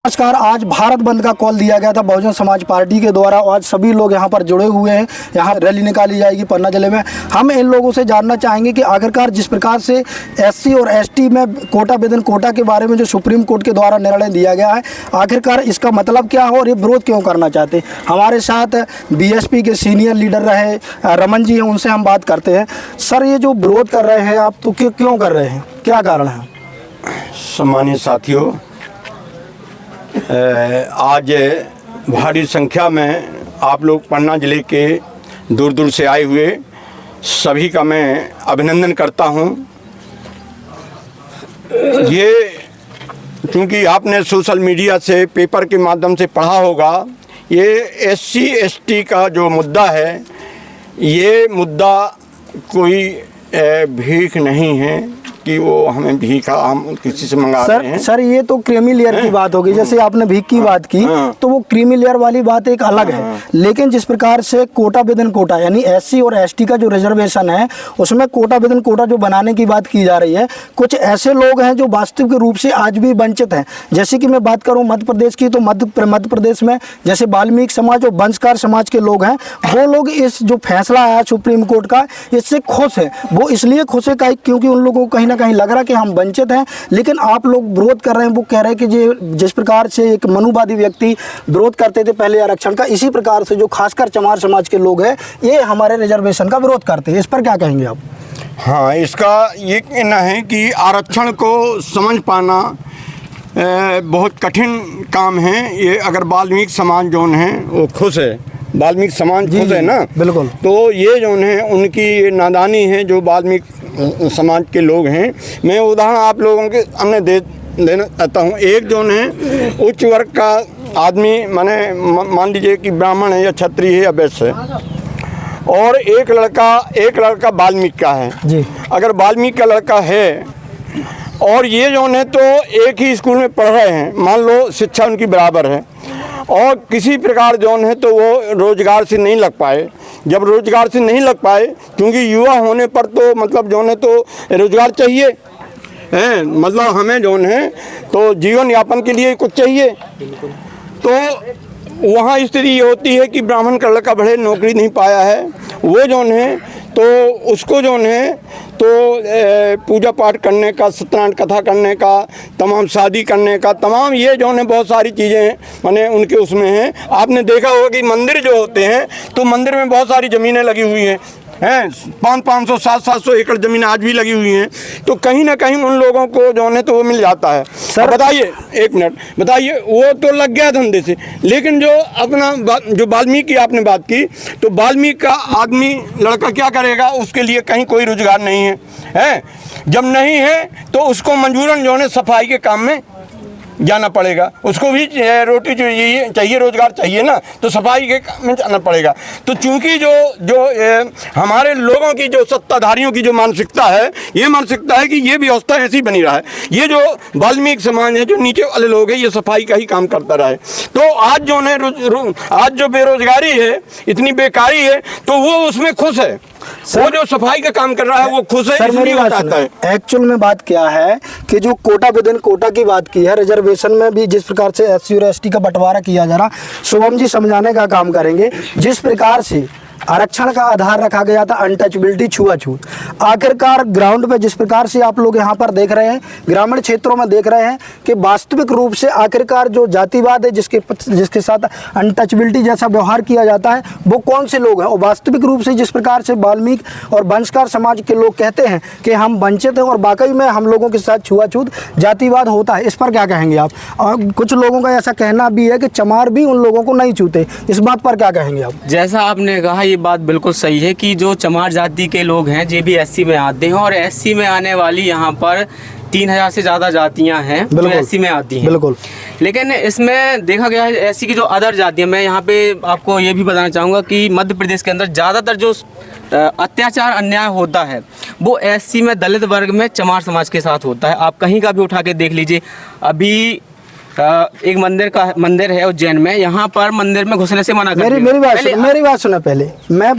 नमस्कार। आज भारत बंद का कॉल दिया गया था बहुजन समाज पार्टी के द्वारा। आज सभी लोग यहां पर जुड़े हुए हैं। यहां रैली निकाली जाएगी पन्ना जिले में। हम इन लोगों से जानना चाहेंगे कि आखिरकार जिस प्रकार से एससी और एसटी में कोटा वेतन कोटा के बारे में जो सुप्रीम कोर्ट के द्वारा निर्णय दिया गया है, आखिरकार इसका मतलब क्या है और ये विरोध क्यों करना चाहते हैं। हमारे साथ बीएसपी के सीनियर लीडर रहे रमन जी हैं, उनसे हम बात करते हैं। सर, ये जो विरोध कर रहे हैं आप, तो क्यों कर रहे हैं, क्या कारण है? सम्मानित साथियों, आज भारी संख्या में आप लोग पन्ना ज़िले के दूर दूर से आए हुए सभी का मैं अभिनंदन करता हूं। ये क्योंकि आपने सोशल मीडिया से, पेपर के माध्यम से पढ़ा होगा, ये एससी एसटी का जो मुद्दा है, ये मुद्दा कोई भीख नहीं है कि वो हमें भीखा हम किसी से मंगा रहे हैं। सर, ये तो क्रीमी लेयर की बात होगी। जैसे आपने भीख की बात की, तो वो क्रीमी लेयर वाली बात एक अलग है। लेकिन जिस प्रकार से कोटा वेतन कोटा यानी एससी और एसटी का जो रिजर्वेशन है, उसमें कोटा वेतन कोटा जो बनाने की बात की जा रही है, कुछ ऐसे लोग हैं जो वास्तविक रूप से आज भी वंचित हैं। जैसे कि मैं बात करूं मध्य प्रदेश की, तो मध्य प्रदेश में जैसे वाल्मीकि समाज और वंशकार समाज के लोग हैं, वो लोग इस जो फैसला आया सुप्रीम कोर्ट का, इससे खुश है। वो इसलिए खुश है क्योंकि उन लोगों को कहीं लग रहा कि हम वंचित हैं। लेकिन आप लोग विरोध कर रहे हैं, वो कह रहे हैं कि जिस प्रकार से एक मनुवादी व्यक्ति विरोध करते थे पहले आरक्षण का, इसी प्रकार से जो खासकर चमार समाज के लोग हैं, ये हमारे रिजर्वेशन का विरोध करते हैं। इस पर क्या कहेंगे आप? हाँ, इसका ये कहना है कि आरक्षण को समझ पाना बहुत कठिन काम है। ये अगर वाल्मीकि समाज जोन है वो खुश है, वाल्मीकि समाज खुश है ना, बिल्कुल। तो ये जोन है उनकी नादानी है जो वाल्मीकि समाज के लोग हैं। मैं उदाहरण आप लोगों के सामने देना चाहता हूँ। एक जोन है उच्च वर्ग का आदमी, माने मान लीजिए कि ब्राह्मण है या क्षत्रिय है या वैश्य है, और एक लड़का वाल्मीकि का है जी। अगर वाल्मीकि का लड़का है और ये जोन है तो एक ही स्कूल में पढ़ रहे हैं, मान लो शिक्षा उनकी बराबर है, और किसी प्रकार जोन है तो वो रोजगार से नहीं लग पाए। जब रोजगार से नहीं लग पाए, क्योंकि युवा होने पर तो मतलब जोन है तो रोजगार चाहिए हैं, मतलब हमें जोन है तो जीवन यापन के लिए कुछ चाहिए। तो वहाँ स्थिति ये होती है कि ब्राह्मण का लड़का भले नौकरी नहीं पाया है, वो जोन है तो उसको जोन है तो पूजा पाठ करने का, सत्यनारायण कथा करने का, तमाम शादी करने का, तमाम ये जो है बहुत सारी चीज़ें हैं, माने उनके उसमें हैं। आपने देखा होगा कि मंदिर जो होते हैं तो मंदिर में बहुत सारी ज़मीनें लगी हुई हैं 500 700 एकड़ ज़मीन आज भी लगी हुई हैं। तो कहीं ना कहीं उन लोगों को जो है तो वो मिल जाता है। सर बताइए, एक मिनट बताइए, वो तो लग गया धंधे से। लेकिन जो अपना जो वाल्मीकि की आपने बात की, तो वाल्मीकि का आदमी लड़का क्या करेगा, उसके लिए कहीं कोई रोजगार नहीं है। जब नहीं है तो उसको मजबूरन जो है सफाई के काम में जाना पड़ेगा। उसको भी रोटी चाहिए, रोजगार चाहिए ना, तो सफाई के काम में जाना पड़ेगा। तो चूंकि जो हमारे लोगों की, जो सत्ताधारियों की जो मानसिकता है, ये मानसिकता है कि ये व्यवस्था ऐसी बनी रहा है, ये जो वाल्मीकि समाज है, जो नीचे वाले लोग हैं, ये सफाई का ही काम करता रहे। तो आज जो है आज जो बेरोजगारी है, इतनी बेकारी है, तो वो उसमें खुश है। वो जो सफाई का काम कर रहा है वो खुश है। सर, मेरी बात है। एक्चुअल में बात क्या है कि जो कोटा वेतन कोटा की बात की है, रिजर्वेशन में भी जिस प्रकार से एससी और एसटी का बंटवारा किया जा रहा, शुभम जी समझाने का काम करेंगे। जिस प्रकार से आरक्षण का आधार रखा गया था अनटचबिलिटी, छुआछूत, आखिरकार ग्राउंड पे जिस प्रकार से आप लोग यहाँ पर देख रहे हैं, ग्रामीण क्षेत्रों में देख रहे हैं कि वास्तविक रूप से आखिरकार जो जातिवाद है, जिसके साथ अनटचबिलिटी जैसा व्यवहार किया जाता है, वो कौन से लोग हैं। और वास्तविक रूप से जिस प्रकार से वाल्मीकि और वंशकार समाज के लोग कहते हैं कि हम वंचित हैं और वाकई में हम लोगों के साथ छुआछूत जातिवाद होता है, इस पर क्या कहेंगे आप? और कुछ लोगों का ऐसा कहना भी है कि चमार भी उन लोगों को नहीं छूते, इस बात पर क्या कहेंगे आप? जैसा आपने कहा, ये बात बिल्कुल सही है कि जो चमार जाति के लोग हैं, ये भी एससी में आते हैं, और एससी में आने वाली यहाँ पर 3000 से ज़्यादा जातियाँ हैं जो एससी में आती हैं। बिल्कुल। लेकिन इसमें देखा गया है एससी की जो अदर जातियाँ, मैं यहाँ पे आपको ये भी बताना चाहूँगा कि मध्य प्रदेश के अंदर ज़्यादातर जो अत्याचार अन्याय होता है वो एससी में, दलित वर्ग में, चमार समाज के साथ होता है। आप कहीं का भी उठा के देख लीजिए। अभी एक मंदिर है उज्जैन में, यहाँ पर मंदिर में घुसने से मना कर दिया। मेरी बात सुना पहले। मैं